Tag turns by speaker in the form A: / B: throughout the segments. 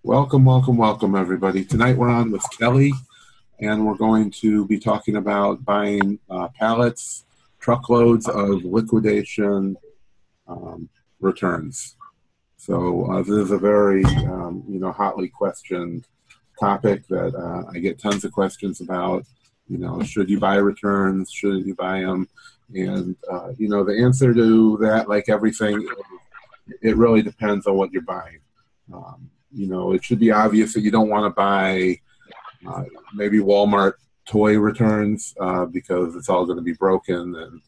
A: Welcome, welcome, welcome, everybody. Tonight we're on with Kelly, and we're going to be talking about buying pallets, truckloads of liquidation returns. So this is a very, hotly questioned topic that I get tons of questions about. Should you buy returns? Should you buy them? And, the answer to that, like everything, it really depends on what you're buying. It should be obvious that you don't want to buy maybe Walmart toy returns because it's all going to be broken.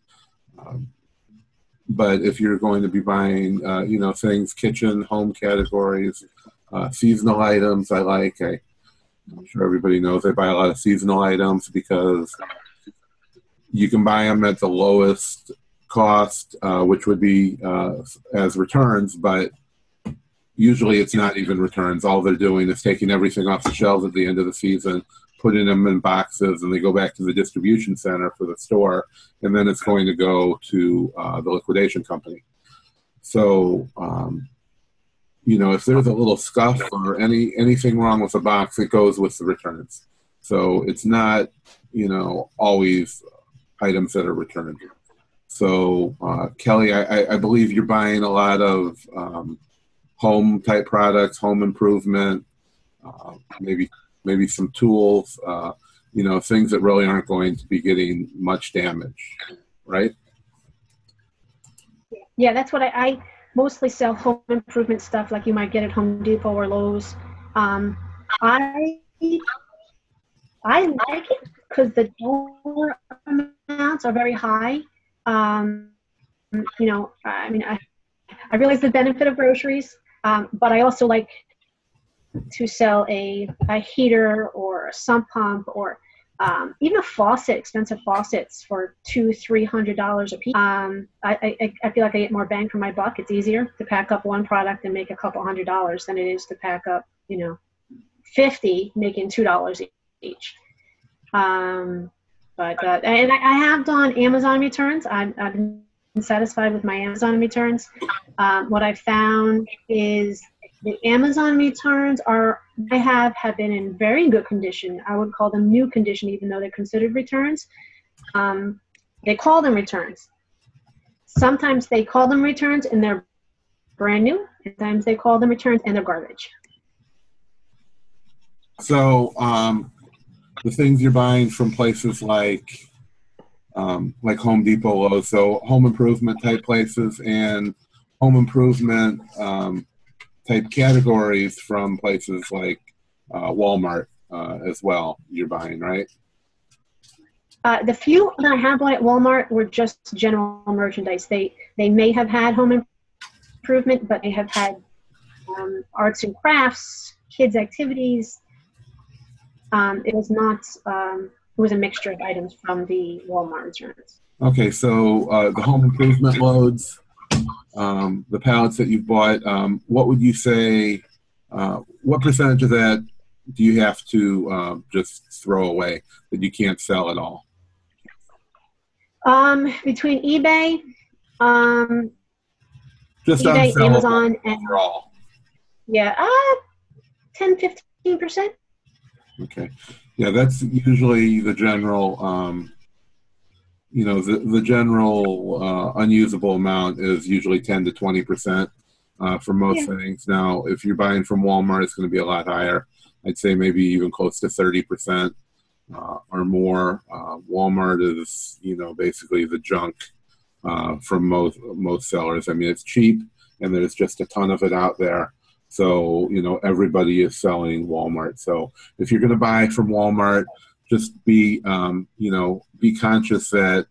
A: But if you're going to be buying, things, kitchen, home categories, seasonal items, I'm sure everybody knows I buy a lot of seasonal items because you can buy them at the lowest cost, which would be as returns, but usually it's not even returns. All they're doing is taking everything off the shelves at the end of the season, putting them in boxes, and they go back to the distribution center for the store, and then it's going to go to the liquidation company. So, if there's a little scuff or anything wrong with the box, it goes with the returns. So it's not, always items that are returned. So, Kelly, I believe you're buying a lot of home type products, home improvement, maybe some tools, things that really aren't going to be getting much damage, right?
B: Yeah, that's what I mostly sell, home improvement stuff like you might get at Home Depot or Lowe's. I like it because the dollar amounts are very high. I realize the benefit of groceries. But I also like to sell a heater or a sump pump or even a faucet, expensive faucets for $200-300 a piece. I feel like I get more bang for my buck. It's easier to pack up one product and make a couple $100 than it is to pack up, 50, making $2 each. And I have done Amazon returns. I've been satisfied with my Amazon returns. What I found is the Amazon returns have been in very good condition. I would call them new condition, even though they're considered returns. They call them returns. Sometimes they call them returns and they're brand new. Sometimes they call them returns and they're garbage.
A: So the things you're buying from places like Home Depot, Lowe's, so home improvement type places and home improvement type categories from places like Walmart as well, you're buying, right?
B: The few that I have bought at Walmart were just general merchandise. They may have had home improvement, but they have had arts and crafts, kids' activities. It was not... It was a mixture of items from the Walmart returns.
A: Okay, so the home improvement loads, the pallets that you've bought, what would you say, what percentage of that do you have to just throw away that you can't sell at all?
B: Between eBay,
A: just
B: eBay, Amazon, and
A: overall.
B: Yeah, 10-15%.
A: Okay. Yeah, that's usually the general, the general unusable amount is usually 10 to 20% for most things. Now, if you're buying from Walmart, it's going to be a lot higher. I'd say maybe even close to 30% or more. Walmart is, basically the junk from most sellers. I mean, it's cheap, and there's just a ton of it out there. So, everybody is selling Walmart. So if you're going to buy from Walmart, just be conscious that,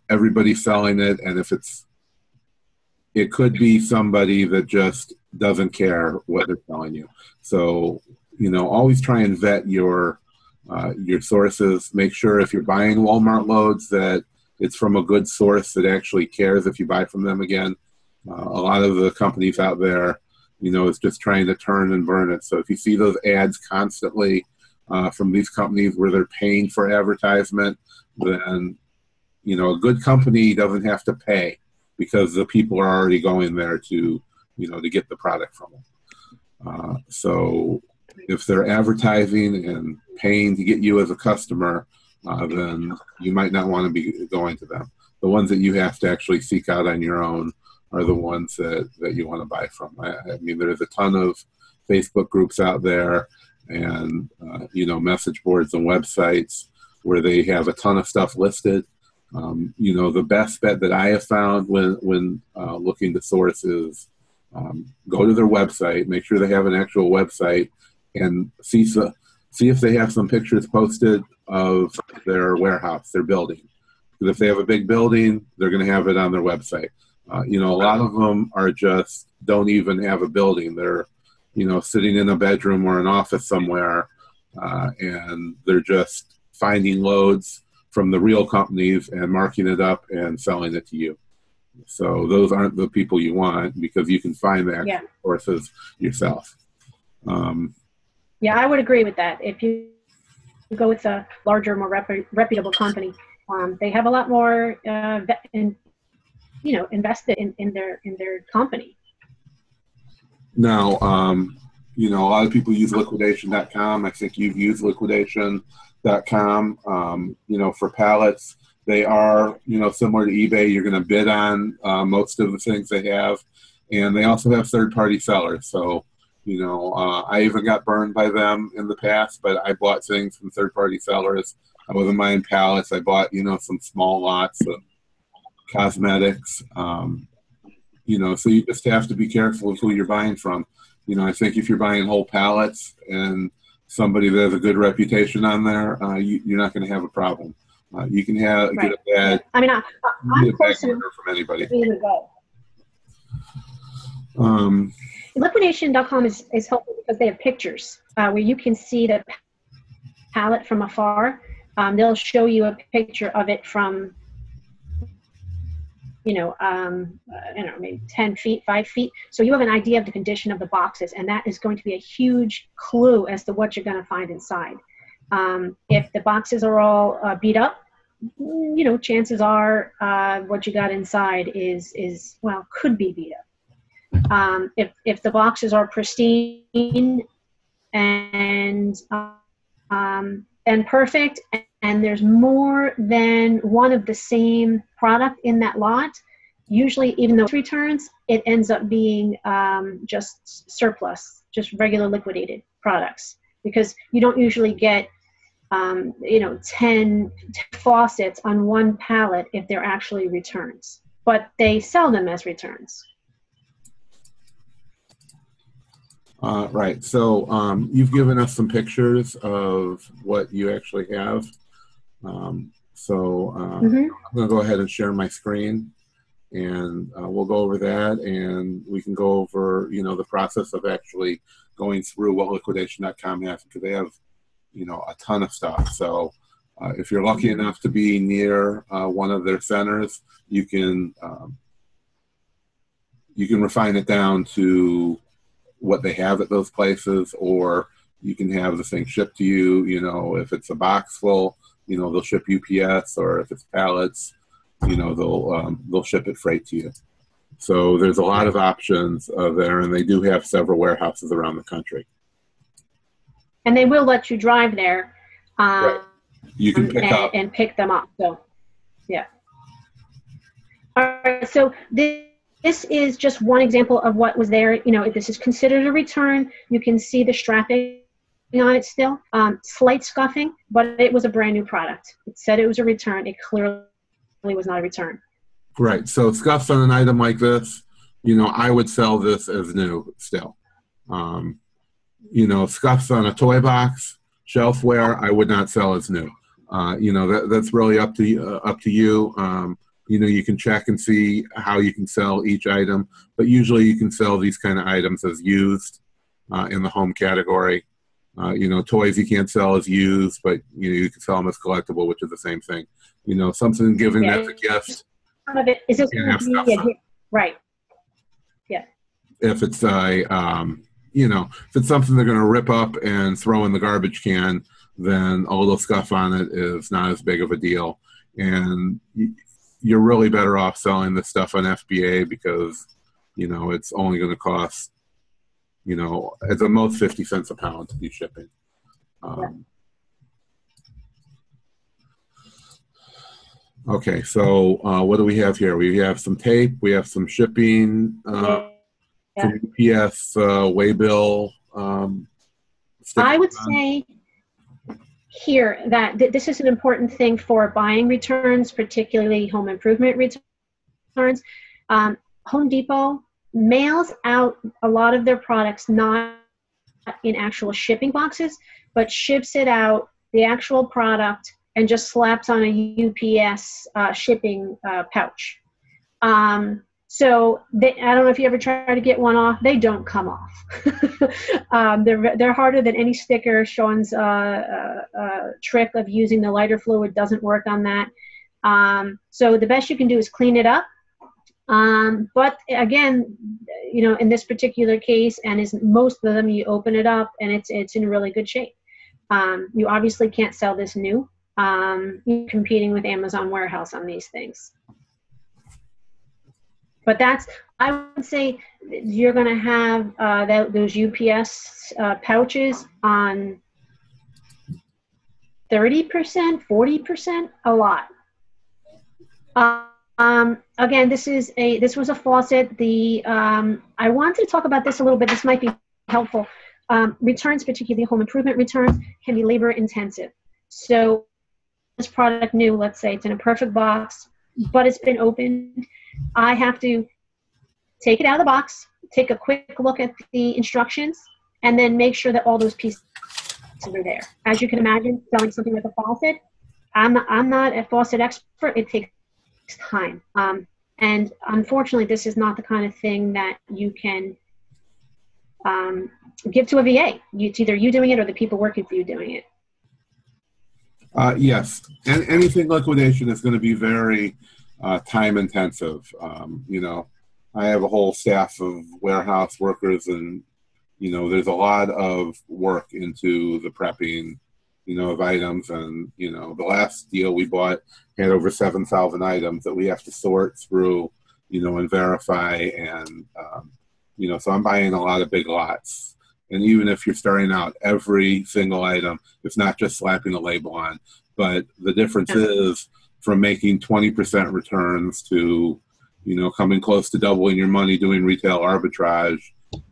A: everybody's selling it. And if it could be somebody that just doesn't care what they're selling you. So, always try and vet your sources. Make sure if you're buying Walmart loads that it's from a good source that actually cares if you buy from them again. A lot of the companies out there, it's just trying to turn and burn it. So if you see those ads constantly from these companies where they're paying for advertisement, then, a good company doesn't have to pay because the people are already going there to, to get the product from them. So if they're advertising and paying to get you as a customer, then you might not want to be going to them. The ones that you have to actually seek out on your own are the ones that you want to buy from. I mean, there's a ton of Facebook groups out there and, message boards and websites where they have a ton of stuff listed. The best bet that I have found when looking to source is go to their website, make sure they have an actual website, and see if they have some pictures posted of their warehouse, their building. Because if they have a big building, they're going to have it on their website. A lot of them are just don't even have a building. They're, sitting in a bedroom or an office somewhere, and they're just finding loads from the real companies and marking it up and selling it to you. So those aren't the people you want, because you can find the actual sources yourself.
B: Yeah, I would agree with that. If you go with a larger, more reputable company, they have a lot more, invested in their company.
A: Now, a lot of people use liquidation.com. I think you've used liquidation.com. For pallets, they are, similar to eBay. You're going to bid on most of the things they have. And they also have third-party sellers. So, I even got burned by them in the past, but I bought things from third-party sellers. I wasn't buying pallets. I bought, some small lots of cosmetics. So you just have to be careful of who you're buying from. I think if you're buying whole pallets and somebody that has a good reputation on there, you're not going to have a problem. You can get a bad.
B: I mean, I'm close
A: from anybody.
B: Liquidation.com is helpful because they have pictures where you can see the pallet from afar. They'll show you a picture of it from, maybe 10 feet, 5 feet. So you have an idea of the condition of the boxes, and that is going to be a huge clue as to what you're going to find inside. If the boxes are all beat up, chances are what you got inside could be beat up. If the boxes are pristine and perfect, and there's more than one of the same product in that lot, usually, even though it's returns, it ends up being just surplus, just regular liquidated products, because you don't usually get 10 faucets on one pallet if they're actually returns, but they sell them as returns.
A: Right. So you've given us some pictures of what you actually have. I'm going to go ahead and share my screen, and we'll go over that, and we can go over, the process of actually going through what liquidation.com has, because they have, a ton of stuff. So if you're lucky enough to be near one of their centers, you can refine it down to what they have at those places, or you can have the thing shipped to you. If it's a box full, they'll ship UPS, or if it's pallets, they'll ship it freight to you. So there's a lot of options there, and they do have several warehouses around the country.
B: And they will let you drive there.
A: Right. You can
B: pick them up. So, yeah. All right. So this is just one example of what was there. If this is considered a return, you can see the strapping on it still. Slight scuffing, but it was a brand new product. It said it was a return. It clearly was not a return.
A: Right. So scuffs on an item like this, I would sell this as new still. Scuffs on a toy box, shelfware, I would not sell as new. That's really up to you. You can check and see how you can sell each item, but usually you can sell these kind of items as used in the home category. Toys you can't sell as used, but you can sell them as collectible, which is the same thing. Something given as a gift.
B: Some of it is just right. Yeah.
A: If it's if it's something they're going to rip up and throw in the garbage can, then a little scuff on it is not as big of a deal, and you're really better off selling this stuff on FBA, because it's only going to cost you know, at the most 50 cents a pound to be shipping. Okay, so what do we have here? We have some tape, we have some shipping, some UPS waybill.
B: I would say here that this is an important thing for buying returns, particularly home improvement returns. Home Depot mails out a lot of their products not in actual shipping boxes, but ships it out, the actual product, and just slaps on a UPS shipping pouch. So I don't know if you ever try to get one off. They don't come off. They're harder than any sticker. Sean's trick of using the lighter fluid doesn't work on that. So the best you can do is clean it up. But again, you know, in this particular case, and is most of them, you open it up and it's in really good shape. You obviously can't sell this new. You're competing with Amazon Warehouse on these things. But I would say you're going to have those UPS pouches on 30%, 40%, a lot. Again, this was a faucet. I wanted to talk about this a little bit. This might be helpful. Returns, particularly home improvement returns, can be labor intensive. So this product new, let's say it's in a perfect box, but it's been opened. I have to take it out of the box, take a quick look at the instructions, and then make sure that all those pieces are there. As you can imagine, selling something like a faucet, I'm not a faucet expert. It takes time. And unfortunately, this is not the kind of thing that you can give to a VA. It's either you doing it or the people working for you doing it.
A: Yes, and anything liquidation is going to be very time intensive. You know, I have a whole staff of warehouse workers, and you know, there's a lot of work into the prepping, you know, of items. And you know, the last deal we bought had over 7,000 items that we have to sort through, you know, and verify. And you know, so I'm buying a lot of big lots. And even if you're starting out, every single item, it's not just slapping a label on, but the difference is from making 20% returns to, you know, coming close to doubling your money doing retail arbitrage,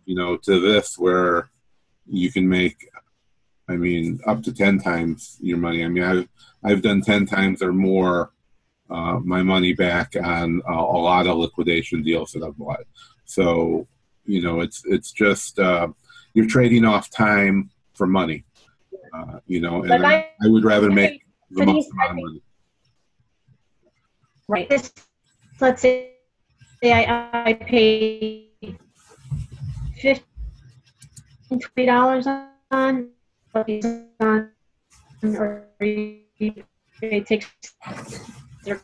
A: you know, to this where you can make, I mean, up to 10 times your money. I mean, I've done 10 times or more my money back on a lot of liquidation deals that I've bought. So, you know, it's just, you're trading off time for money, you know, and I would rather make the most amount of money.
B: Right. Let's say I pay $15, $20 on, or it takes their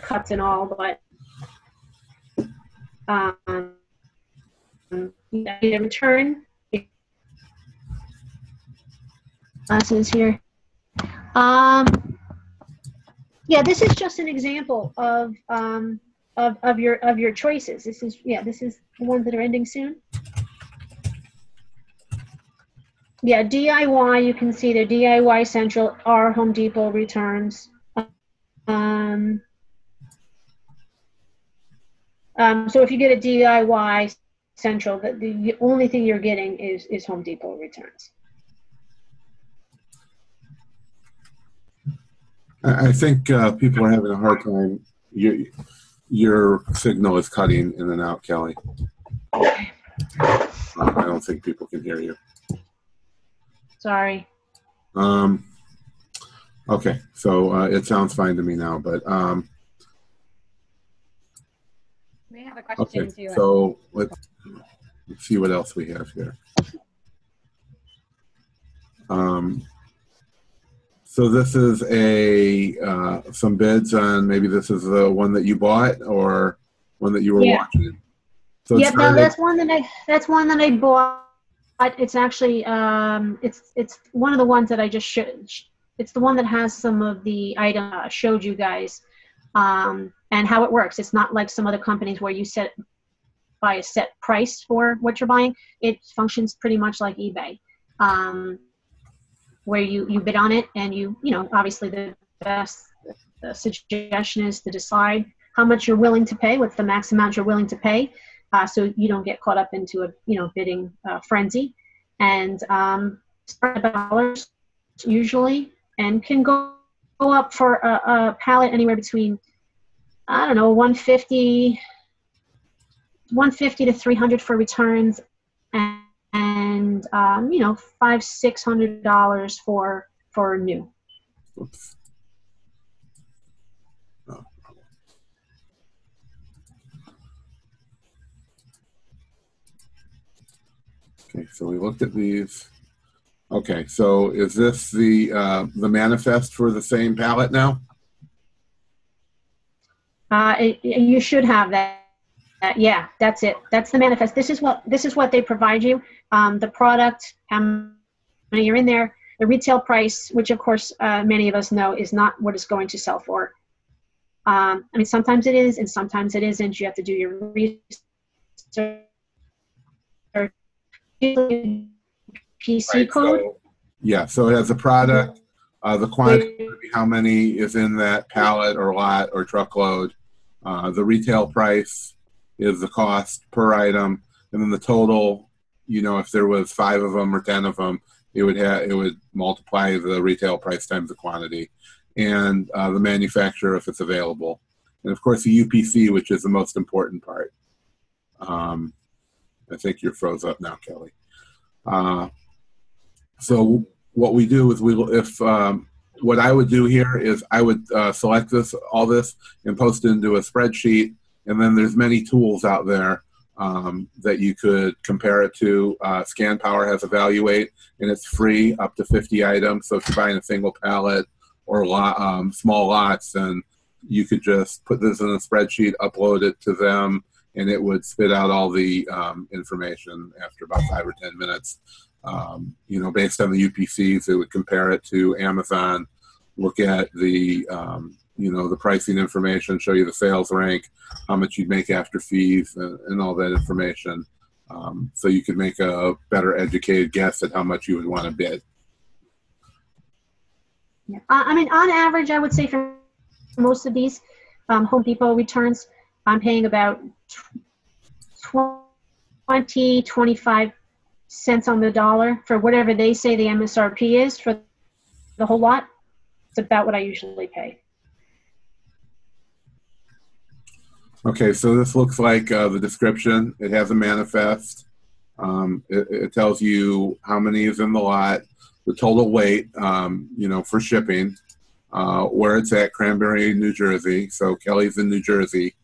B: cuts and all, but in return, glasses here. Yeah, this is just an example of your choices. This is the ones that are ending soon. Yeah, DIY, you can see the DIY Central are Home Depot returns. So if you get a DIY Central, the only thing you're getting is Home Depot returns.
A: I think people are having a hard time. Your signal is cutting in and out, Kelly.
B: Okay.
A: I don't think people can hear you.
B: Sorry.
A: Okay, so it sounds fine to me now, but
C: we have a question
A: okay,
C: too.
A: so let's see what else we have here. So this is some bids on, maybe this is the one that you bought or one that you were watching. So
B: yeah, no, that's one that I bought. It's actually it's one of the ones that I just showed. It's the one that has some of the items I showed you guys, and how it works. It's not like some other companies where you set buy a set price for what you're buying. It functions pretty much like eBay, where you bid on it, and you know, obviously the best suggestion is to decide how much you're willing to pay, what's the max amount you're willing to pay, so you don't get caught up into a, you know, bidding frenzy. And $100 usually, and can go up for a pallet anywhere between, I don't know, 150 to 300 for returns, and you know, $500-600 for new.
A: Oops. Oh. Okay, so we looked at these. Okay, so is this the manifest for the same pallet now?
B: You should have that. Yeah, that's it. That's the manifest. This is what they provide you. The product, how many you're in there, the retail price, which of course many of us know is not what it's going to sell for. I mean, sometimes it is, and sometimes it isn't. You have to do your research. PC
A: Right,
B: code.
A: so, yeah, so it has a product, the quantity, how many is in that pallet or lot or truckload. The retail price is the cost per item, and then the total, you know, if there was 5 of them or 10 of them, it would multiply the retail price times the quantity, and the manufacturer if it's available, and of course the UPC, which is the most important part. I think you're froze up now, Kelly. So what we do is what I would do here is I would select all this and post it into a spreadsheet, and then there's many tools out there that you could compare it to. ScanPower has Evaluate, and it's free up to 50 items. So if you're buying a single pallet or small lots, then you could just put this in a spreadsheet, upload it to them, and it would spit out all the information after about 5 or 10 minutes. You know, based on the UPCs, it would compare it to Amazon, look at the, you know, the pricing information, show you the sales rank, how much you'd make after fees, and all that information. So you could make a better educated guess at how much you would want to bid.
B: Yeah. I mean, on average, I would say for most of these Home Depot returns, I'm paying about 20-25 cents on the dollar for whatever they say the MSRP is for the whole lot. It's about what I usually pay.
A: Okay, so this looks like the description. It has a manifest. It tells you how many is in the lot, the total weight, you know, for shipping, where it's at, Cranberry, New Jersey. So Kelly's in New Jersey,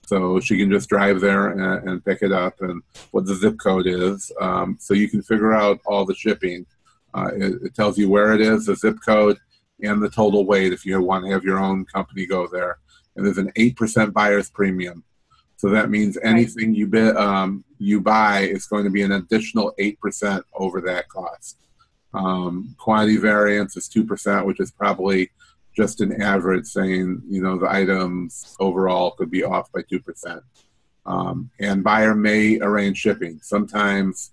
A: so she can just drive there and pick it up, and what the zip code is. So you can figure out all the shipping. It tells you where it is, the zip code, and the total weight if you want to have your own company go there. And there's an 8% buyer's premium. So that means anything you buy is going to be an additional 8% over that cost. Quantity variance is 2%, which is probably just an average, saying, you know, the items overall could be off by 2%. And buyer may arrange shipping. Sometimes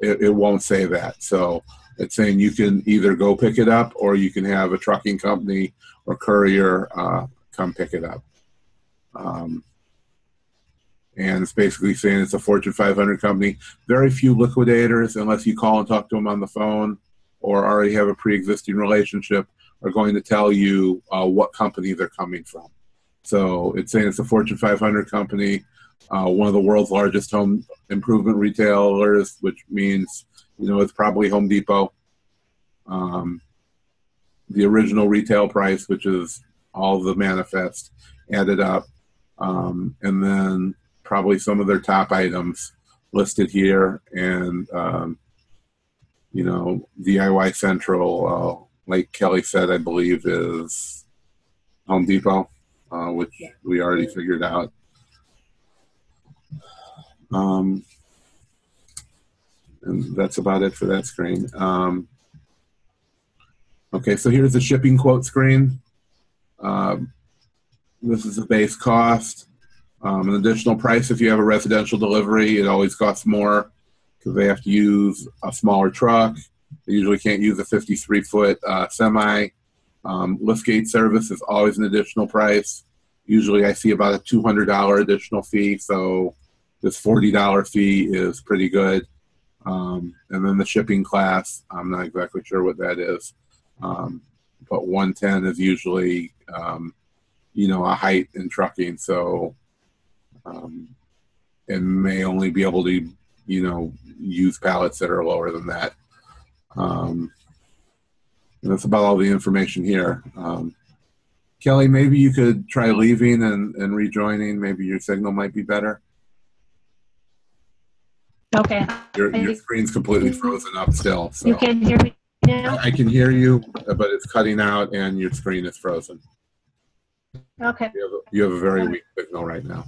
A: it won't say that. So it's saying you can either go pick it up, or you can have a trucking company or courier come pick it up. And it's basically saying it's a Fortune 500 company. Very few liquidators, unless you call and talk to them on the phone or already have a pre-existing relationship, are going to tell you what company they're coming from. So it's saying it's a Fortune 500 company, one of the world's largest home improvement retailers, which means, you know, it's probably Home Depot. The original retail price, which is all the manifest added up, and then probably some of their top items listed here, and you know, DIY Central, like Kelly said, I believe is Home Depot, which we already figured out. And that's about it for that screen. Okay, so here's the shipping quote screen. This is the base cost. An additional price if you have a residential delivery, it always costs more because they have to use a smaller truck. They usually can't use a 53-foot semi. Liftgate service is always an additional price. Usually I see about a $200 additional fee, so this $40 fee is pretty good. And then the shipping class, I'm not exactly sure what that is, but 110 is usually, a height in trucking, so and may only be able to, use pallets that are lower than that. And that's about all the information here. Kelly, maybe you could try leaving and rejoining. Maybe your signal might be better.
B: Okay.
A: Your screen's completely frozen up still. So.
B: You can't hear me now?
A: I can hear you, but it's cutting out and your screen is frozen.
B: Okay.
A: You have a very weak signal right now.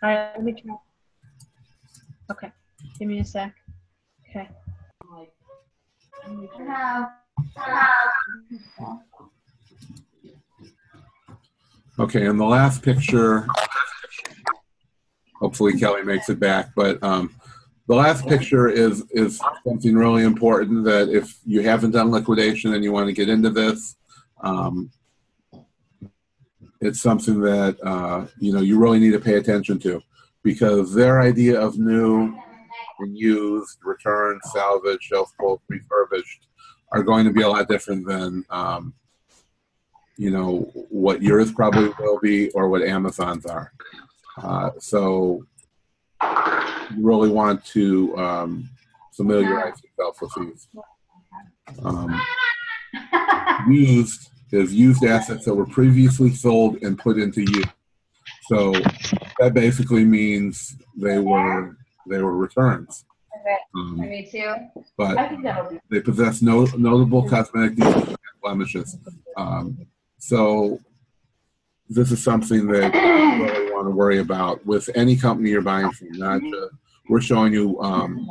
B: All right, let me try. Okay, give me a sec. Okay.
A: Okay, and the last picture, hopefully Kelly makes it back, but the last picture is something really important that if you haven't done liquidation and you want to get into this, it's something that you really need to pay attention to, because their idea of new and used, returned, salvaged, shelf pulled, refurbished are going to be a lot different than what yours probably will be or what Amazon's are. So you really want to familiarize yourself with these. Used is used assets that were previously sold and put into use. So that basically means they were returns.
C: Me too.
A: But they possess notable cosmetic defects and blemishes. So this is something that you really want to worry about with any company you're buying from. Not just, we're showing you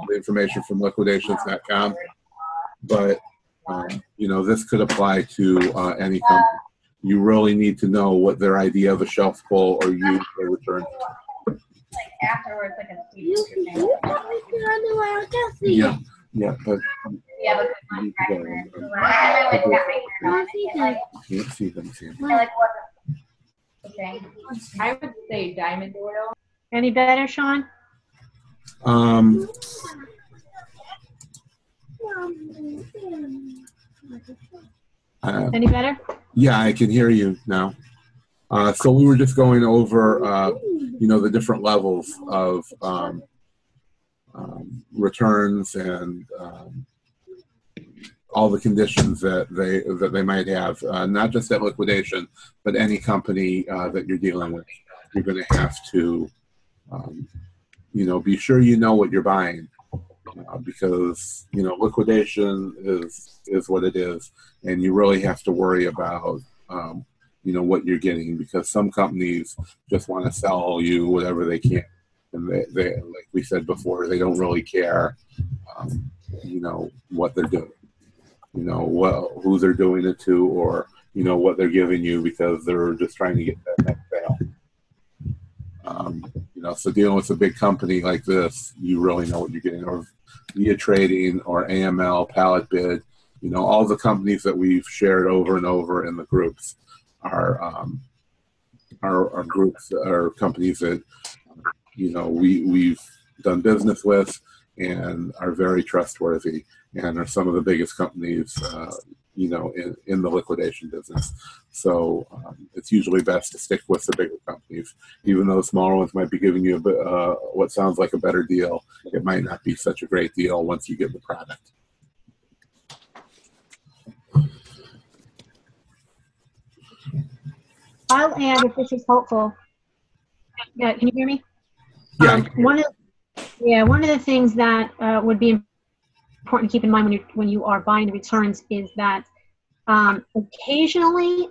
A: the information from liquidations.com, but this could apply to any company. You really need to know what their idea of a shelf pull or use or return.
C: Like afterwards, like a
A: Yeah, but
C: yeah, but
A: you can go.
C: I got my hair on.
A: Can't see them.
C: Okay. I would say diamond oil.
B: Any better, Sean? Any better?
A: Yeah, I can hear you now. So we were just going over, the different levels of returns and all the conditions that they might have, not just at liquidation, but any company that you're dealing with. You're going to have to, be sure you know what you're buying, because liquidation is what it is, and you really have to worry about what you're getting, because some companies just want to sell you whatever they can, and they like we said before, they don't really care what they're doing, who they're doing it to, or what they're giving you, because they're just trying to get that next sale. So dealing with a big company like this, you really know what you're getting. Or via trading or AML, pallet bid, all the companies that we've shared over and over in the groups are groups or companies that we've done business with and are very trustworthy and are some of the biggest companies in the liquidation business. So it's usually best to stick with the bigger companies, even though the smaller ones might be giving you what sounds like a better deal. It might not be such a great deal once you get the product.
B: I'll add, if this is helpful. Yeah, can you hear me?
A: Yeah.
B: One of the things that would be important to keep in mind when you are buying the returns is that occasionally,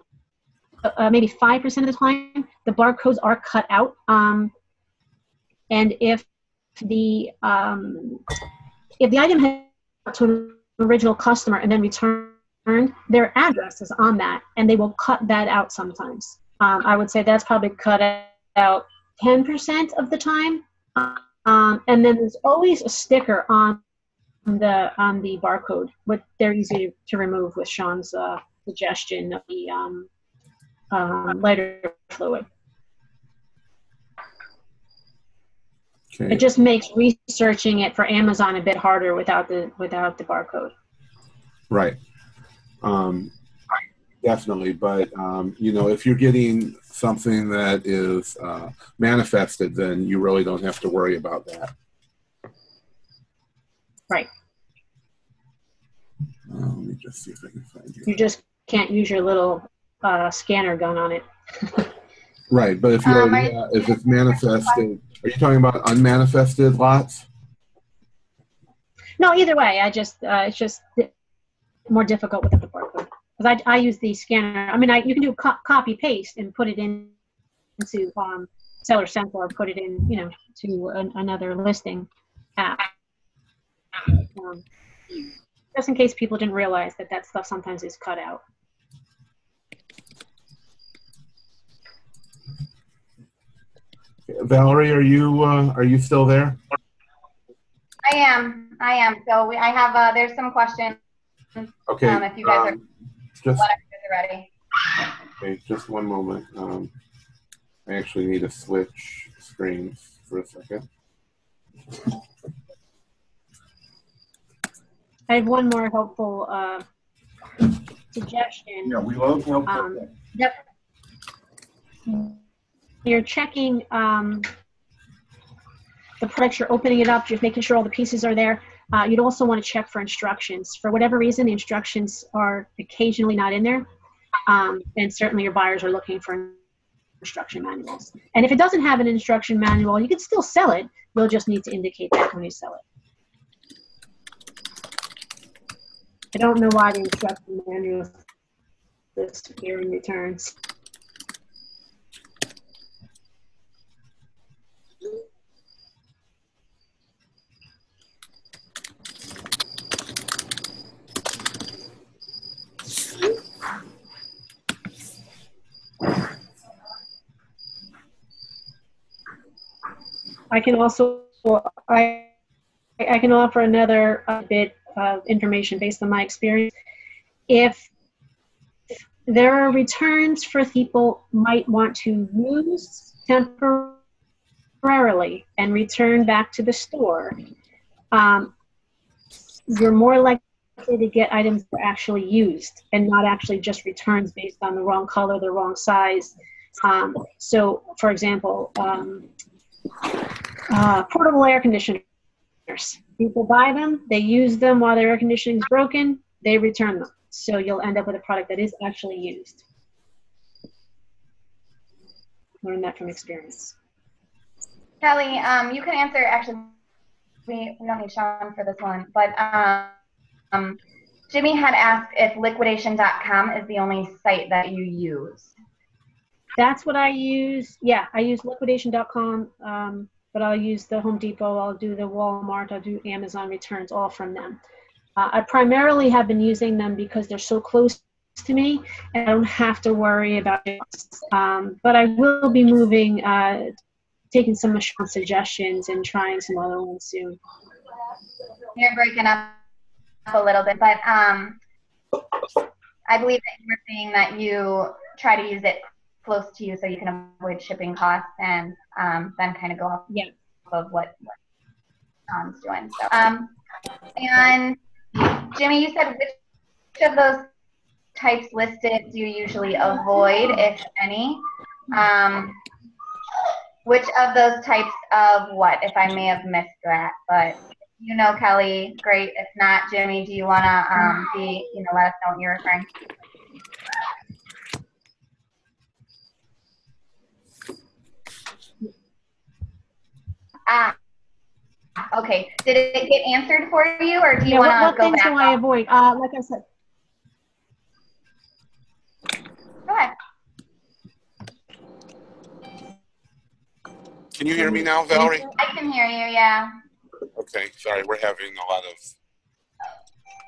B: maybe 5% of the time, the barcodes are cut out, and if the item has to an original customer and then returned, their address is on that, and they will cut that out sometimes. I would say that's probably cut about 10% of the time. And then there's always a sticker on the barcode, but they're easy to remove with Sean's suggestion of the lighter fluid.
A: Okay.
B: It just makes researching it for Amazon a bit harder without the barcode.
A: Right. Definitely, but you know, if you're getting something that is manifested, then you really don't have to worry about that.
B: Right.
A: Let me just see if I can find you.
B: You just can't use your little scanner gun on it.
A: Right, but if you if it's manifested, are you talking about unmanifested lots?
B: No, either way, it's just more difficult without the barcode. Because I use the scanner. I mean, you can do copy paste and put it into Seller Central, or put it in, you know, to another listing app. Just in case people didn't realize that stuff sometimes is cut out.
A: Valerie, are you still there?
C: I am. So I have, there's some questions.
A: Okay.
C: If you guys are,
A: just,
C: whenever you guys are ready.
A: Okay, just one moment. I actually need to switch screens for a second.
B: I have one more helpful suggestion.
A: Yeah, we love helpful.
B: Yep. You're checking the product, you're opening it up, you're making sure all the pieces are there. You'd also want to check for instructions. For whatever reason, the instructions are occasionally not in there. And certainly your buyers are looking for instruction manuals. And if it doesn't have an instruction manual, you can still sell it. You'll just need to indicate that when you sell it. I don't know why the instruction manuals disappear in returns. I can also, I can offer another bit of information based on my experience. If there are returns for people might want to use temporarily and return back to the store, you're more likely to get items that are actually used and not actually just returns based on the wrong color, the wrong size. So, for example, portable air conditioners. People buy them, they use them while their air conditioning is broken, they return them. So you'll end up with a product that is actually used. Learned that from experience.
C: Kelly, you can answer, actually, we don't need Sean for this one, but Jimmy had asked if liquidation.com is the only site that you use.
B: That's what I use. Yeah, I use liquidation.com, but I'll use the Home Depot, I'll do the Walmart, I'll do Amazon returns, all from them. I primarily have been using them because they're so close to me and I don't have to worry about it. But I will be moving, taking some of Sean's suggestions and trying some other ones soon.
C: You're breaking up a little bit, but I believe that you were saying that you try to use it close to you so you can avoid shipping costs and then kind of go off of what Sean's doing. So, and Jimmy, you said which of those types listed do you usually avoid, if any? Which of those types of what, if I may have missed that, but you know, Kelly, great. If not, Jimmy, do you want to let us know what you're referring to? Okay. Did it get answered for you, or do you want to go back?
B: What things do I avoid? Like I said.
C: Go ahead.
A: Can you hear me now, Valerie?
C: I can hear you, yeah.
A: Okay, sorry, we're having a lot of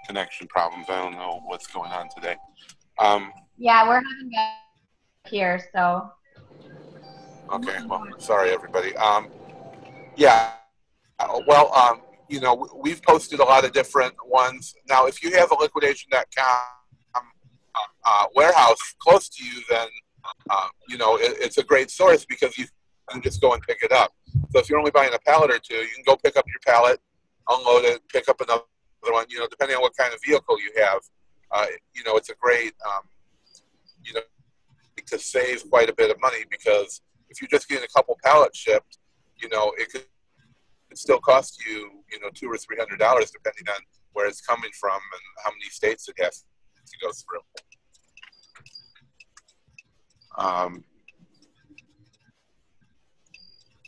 A: connection problems. I don't know what's going on today.
C: Yeah, we're having that here, so.
A: Okay. Well, sorry, everybody. Yeah. Well, we've posted a lot of different ones. Now, if you have a liquidation.com warehouse close to you, then it's a great source because you can just go and pick it up. So if you're only buying a pallet or two, you can go pick up your pallet, unload it, pick up another one. Depending on what kind of vehicle you have, it's a great, to save quite a bit of money, because if you're just getting a couple pallets shipped, it could still cost you, $200 or $300 depending on where it's coming from and how many states it has to go through.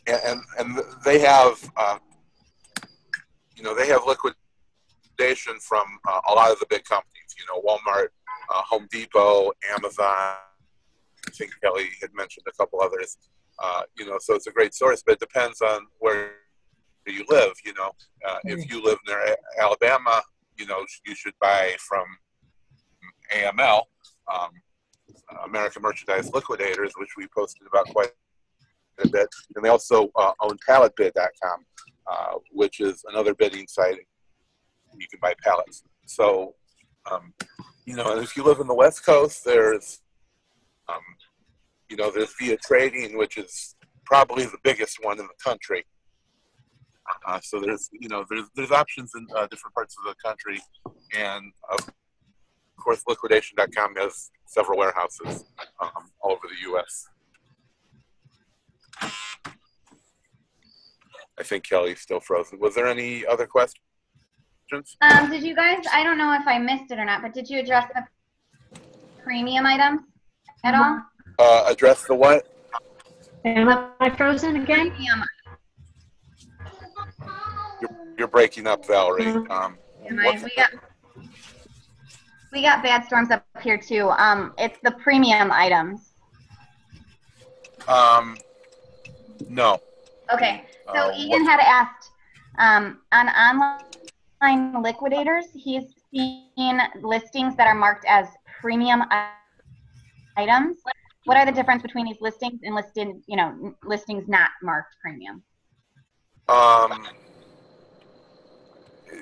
A: And they have, they have liquidation from a lot of the big companies. Walmart, Home Depot, Amazon. I think Kelly had mentioned a couple others. So it's a great source, but it depends on where you live. If you live near Alabama, you should buy from AML, American Merchandise Liquidators, which we posted about quite a bit. And they also own palletbid.com, which is another bidding site. You can buy pallets. So, and if you live in the West Coast, there's there's Via Trading, which is probably the biggest one in the country. So there's options in different parts of the country, and of course, Liquidation.com has several warehouses all over the U.S. I think Kelly's still frozen. Was there any other questions?
C: Did you guys? I don't know if I missed it or not, but did you address the premium items at all?
A: Address the what?
B: Am I frozen again?
C: Premium.
A: You're breaking up, Valerie.
C: We got bad storms up here too. It's the premium items.
A: No.
C: Okay. So Ian had asked on online liquidators. He's seen listings that are marked as premium items. What are the difference between these listings and listings not marked premium?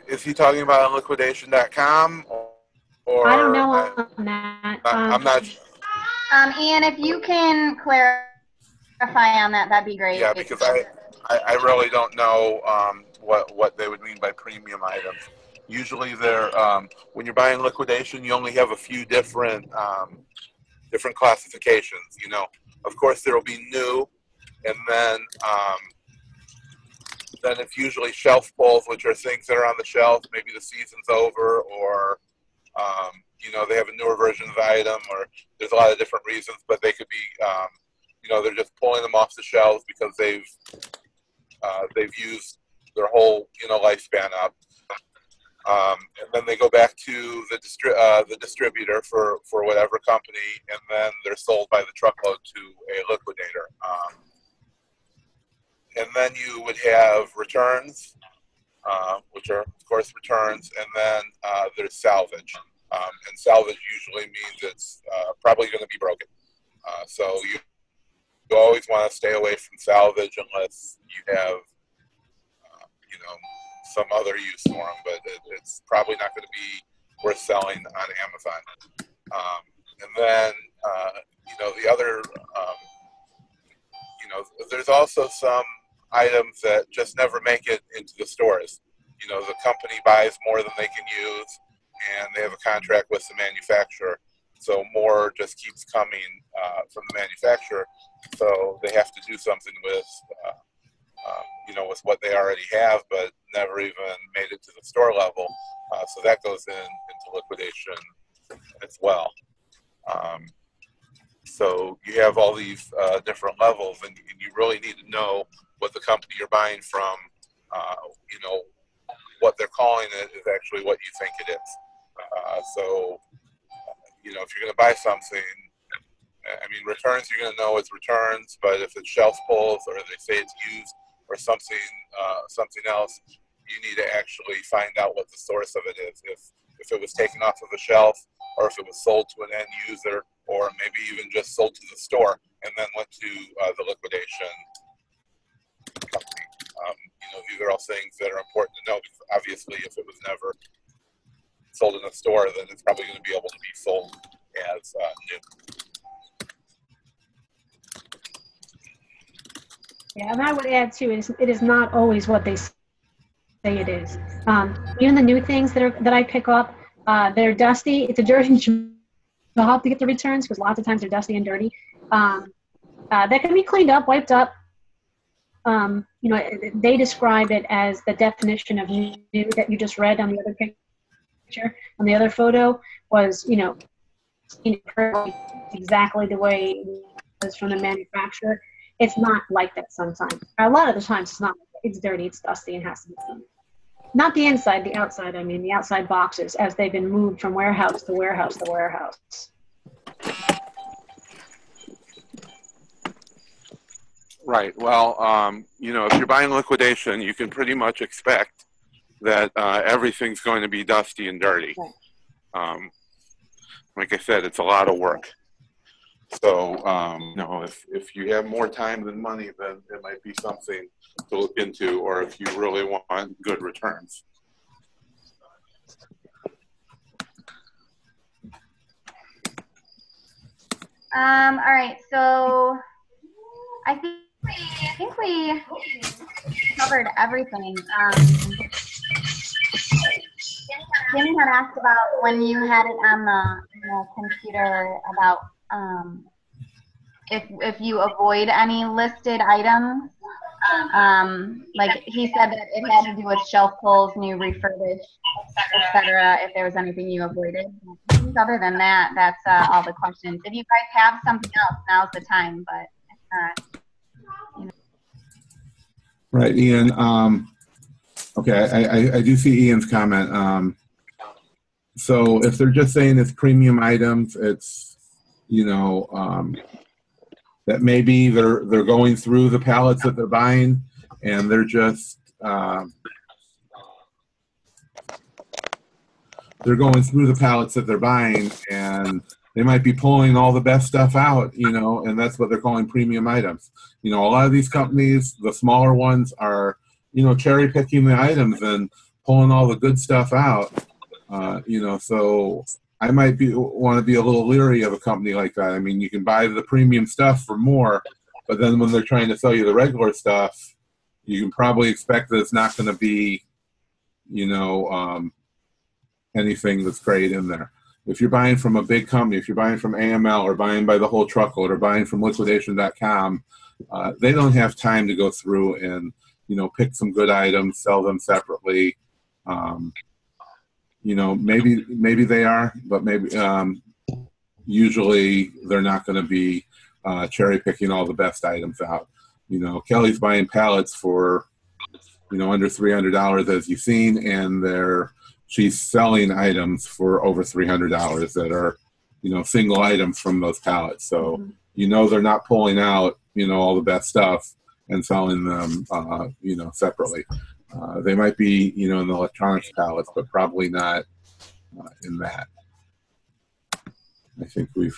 A: Is he talking about on liquidation.com or
B: I don't know on that.
A: I'm not.
C: Ian, if you can clarify on that, that'd be great.
A: Yeah, because I really don't know what they would mean by premium items. Usually, they're when you're buying liquidation, you only have a few different classifications. Of course, there will be new, and then it's usually shelf pulls, which are things that are on the shelf. Maybe the season's over, or they have a newer version of the item, or there's a lot of different reasons. But they could be, they're just pulling them off the shelves because they've used their whole lifespan up. And then they go back to the distributor for whatever company, and then they're sold by the truckload to a liquidator. And then you would have returns, which are, of course, returns, and then there's salvage. And salvage usually means it's probably going to be broken. So you always want to stay away from salvage unless you have, some other use for them, but it's probably not going to be worth selling on Amazon. And then, the other, there's also some items that just never make it into the stores. The company buys more than they can use, and they have a contract with the manufacturer. So more just keeps coming from the manufacturer. So they have to do something with, with what they already have, but never even made it to the store level. So that goes into liquidation as well. So you have all these different levels, and you really need to know what the company you're buying from, what they're calling it is actually what you think it is. So, if you're going to buy something, returns, you're going to know it's returns, but if it's shelf pulls or they say it's used or something else, you need to actually find out what the source of it is. If it was taken off of the shelf, or if it was sold to an end user, or maybe even just sold to the store. and then went to the liquidation company. These are all things that are important to know, because obviously if it was never sold in a store, then it's probably going to be able to be sold as new.
B: Yeah, and I would add too, it is not always what they say it is. Even the new things that I pick up, they're dusty. It's a dirty job to get the returns, because lots of times they're dusty and dirty. That can be cleaned up, wiped up. They describe it as the definition of new that you just read on the other picture. On the other photo was, exactly the way it was from the manufacturer. It's not like that sometimes. A lot of the times it's not. It's dirty, it's dusty, and has to be cleaned. Not the inside, the outside. I mean, the outside boxes as they've been moved from warehouse to warehouse to warehouse.
A: Right. Well, if you're buying liquidation, you can pretty much expect that everything's going to be dusty and dirty. Right. Like I said, it's a lot of work. So, if you have more time than money, then it might be something to look into, or if you really want good returns.
C: All right, so I think we covered everything. Jimmy had asked about when you had it on the computer about if you avoid any listed items. Like he said that it had to do with shelf pulls, new refurbished, etc. If there was anything you avoided. Other than that, that's all the questions. If you guys have something else, now's the time. But if not,
A: Right, Ian. Okay, I do see Ian's comment. So if they're just saying it's premium items, it's that maybe they're going through the pallets that they're buying, and they're just they're going through the pallets that they're buying, and they might be pulling all the best stuff out, and that's what they're calling premium items. A lot of these companies, the smaller ones, are cherry picking the items and pulling all the good stuff out. So I might want to be a little leery of a company like that. I mean, you can buy the premium stuff for more, but then when they're trying to sell you the regular stuff, you can probably expect that it's not going to be, anything that's great in there. If you're buying from a big company, if you're buying from AML or buying by the whole truckload or buying from liquidation.com, they don't have time to go through and, pick some good items, sell them separately. Maybe they are, but maybe usually they're not going to be cherry picking all the best items out. Kelly's buying pallets for under $300, as you've seen, and she's selling items for over $300 that are single items from those pallets. So they're not pulling out all the best stuff and selling them separately. They might be, in the electronics pallets, but probably not in that. I think we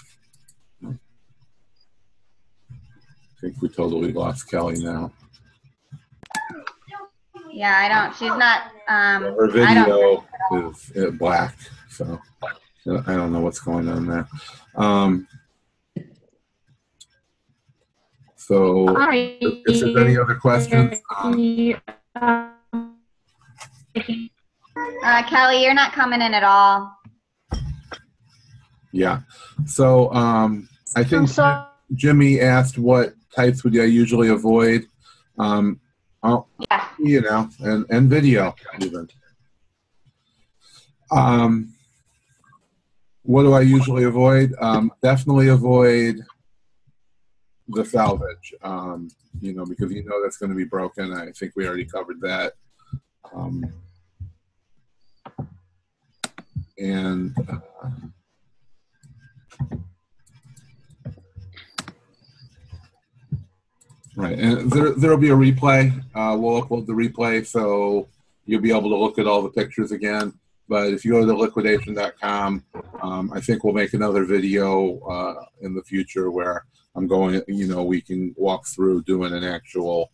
A: totally lost Kelly now.
C: yeah, I don't. She's not.
A: Her video is black, so I don't know what's going on there. So, if there's any other questions.
C: Kelly, you're not coming in at all.
A: Yeah. So I think Jimmy asked what types would I usually avoid. Yeah. And video even. What do I usually avoid? Definitely avoid the salvage, because that's going to be broken. I think we already covered that. Right, and there'll be a replay. We'll upload the replay, so you'll be able to look at all the pictures again. But if you go to liquidation.com, I think we'll make another video in the future where I'm going, we can walk through doing an actual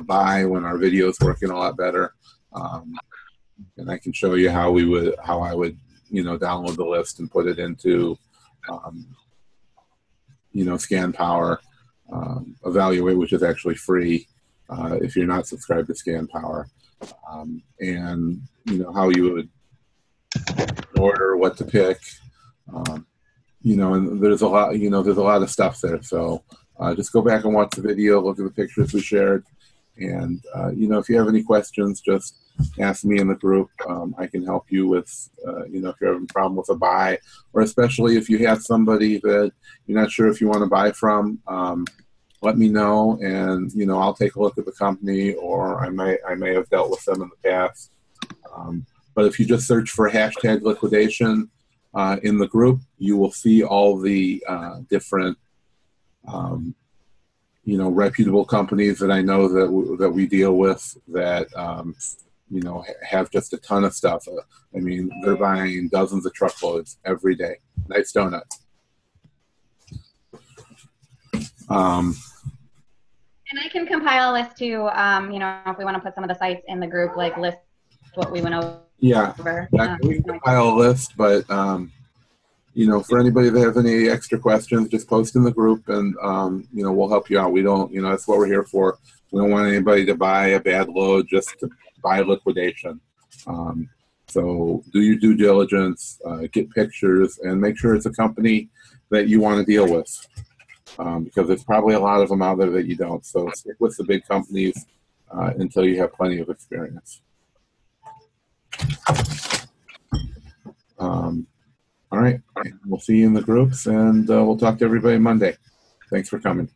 A: buy when our video is working a lot better. And I can show you how I would, download the list and put it into, Scan Power, Evaluate, which is actually free if you're not subscribed to Scan Power, and how you would order, what to pick, and there's a lot of stuff there. So just go back and watch the video, look at the pictures we shared, and if you have any questions, just ask me in the group. I can help you with, if you're having a problem with a buy, or especially if you have somebody that you're not sure if you want to buy from, let me know, and I'll take a look at the company, or I may have dealt with them in the past. But if you just search for #liquidation in the group, you will see all the different reputable companies that I know that we deal with that have just a ton of stuff. I mean, they're buying dozens of truckloads every day. Nice donut.
C: And I can compile a list too, if we want to put some of the sites in the group, like list what we went over.
A: Yeah, we can compile a list, but for anybody that has any extra questions, just post in the group, and we'll help you out. We don't, that's what we're here for. We don't want anybody to buy a bad load just to buy liquidation. So do your due diligence, get pictures, and make sure it's a company that you want to deal with, because there's probably a lot of them out there that you don't. So stick with the big companies until you have plenty of experience. All right, we'll see you in the groups, and we'll talk to everybody Monday. Thanks for coming.